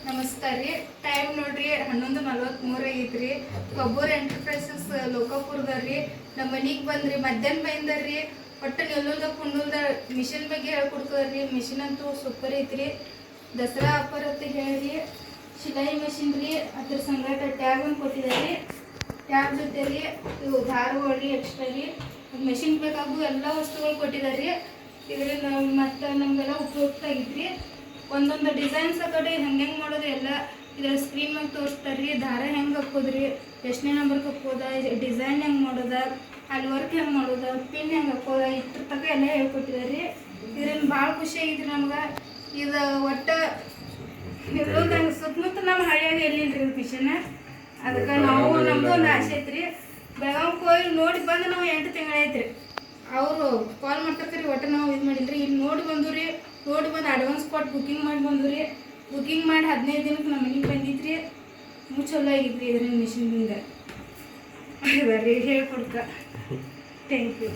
ನಮಸ್ಕಾರ ರೀ. ಟೈಮ್ ನೋಡ್ರಿ 11:43 ಆಗೈತ್ರಿ. ಕಬ್ಬೂರ್ ಎಂಟರ್ಪ್ರೈಸಸ್ ಲೋಕಾಪುರದವ್ರಿ ನಮ್ಮ ಮನಿಗೆ ಬಂದ್ರಿ. ಮಧ್ಯಾಹ್ನ ಬೈಂದರ್ರಿ. ಒಟ್ಟು ನಿಲ್ಲುಲ್ದ ಕುಂಡುಲ್ದ ಮಿಷಿನ್ ಬಗ್ಗೆ ಹೇಳ್ಕೊಡ್ತದ್ರಿ. ಮಿಷಿನ್ ಅಂತೂ ಸೂಪರ್ ಐತ್ರಿ. ದಸರಾ ಆಫರ್ ಅಂತ ಹೇಳಿ ಶಿಲಾಯಿ ಮಿಷಿನ್ ರೀ. ಅದ್ರ ಸಂಗಟ ಟ್ಯಾಬ್ ಒಂದು ಕೊಟ್ಟಿದ್ದಾರೆ. ಟ್ಯಾಬ್ ಜೊತೆ ರೀ ಇವು ದಾರಗಳು ಎಕ್ಸ್ಟ್ರಾ ರೀ. ಮಿಷಿನ್ ಬೇಕಾಗುವ ಎಲ್ಲ ವಸ್ತುಗಳು ಕೊಟ್ಟಿದ್ದಾರೆ. ಇದರಿಂದ ಮತ್ತು ನಮಗೆಲ್ಲ ಉಪಯುಕ್ತ ಆಗೈತ್ರಿ. ಒಂದೊಂದು ಡಿಸೈನ್ಸ್ ಕಡೆ ಹೆಂಗೆ ಮಾಡೋದು ಎಲ್ಲ ಇದರ ಸ್ಕ್ರೀನ್ ಮ್ಯಾಗ ತೋರಿಸ್ತಾರೆ ರೀ. ದಾರ ಹೆಂಗೆ ಹಾಕೋದ್ರಿ, ಎಷ್ಟನೇ ನಂಬರ್ಗೆ ಹಾಕೋದ, ಡಿಸೈನ್ ಹೆಂಗೆ ಮಾಡೋದ, ಅಲ್ಲಿ ವರ್ಕ್ ಹೆಂಗೆ ಮಾಡೋದ, ಪಿನ್ ಹೆಂಗೆ ಹಾಕೋದ, ಇದ್ರ ತನಕ ಎಲ್ಲ ಹೇಳ್ಕೊಟ್ಟಿದ್ದಾರೆ ರೀ. ಇದರಿಂದ ಭಾಳ ಖುಷಿ ಆಗಿದ್ರಿ ನಮ್ಗೆ. ಇದು ಒಟ್ಟು ಇಲ್ಲೊಂದು ಸುತ್ತಮುತ್ತ ನಮ್ಮ ಹಳ್ಳಿಯಾಗ ಎಲ್ಲಿಲ್ಲ ರೀ ಮಿಷನ್. ಅದಕ್ಕೆ ನಾವು ನಮ್ಮದು ಒಂದು ಆಸೆ ಐತ್ರಿ. ಬೆಳಗಾವಿಗೆ ಹೋಗಿ ನೋಡಿ ಬಂದು ನಾವು 8 ತಿಂಗಳಾಯ್ತು ರೀ. ಅವರು ಕಾಲ್ ಮಾಡ್ತಾರೆ ರೀ. ಒಟ್ಟು ನಾವು ಇದು ಮಾಡಿಲ್ರಿ. ಇಲ್ಲಿ ನೋಡಿ ಬಂದು ರೀ. ನೋಡಿ ಬಂದು ಅಡ್ವಾನ್ಸ್ ಕೊಟ್ಟು ಬುಕ್ಕಿಂಗ್ ಮಾಡಿ ಬಂದು ರೀ. ಬುಕ್ಕಿಂಗ್ ಮಾಡಿ 15 ದಿನಕ್ಕೆ ನಮ್ಮ ಮನೆಗೆ ಬಂದಿತ್ತು ರೀ. ಚಲೋ ಆಗಿತ್ತು ರೀ ಇದರಿಂದ ಮಿಷಿನ್ದಿಂದ ರೀ ಹೇಳ್ಕೊಡ್ಕ. Thank you.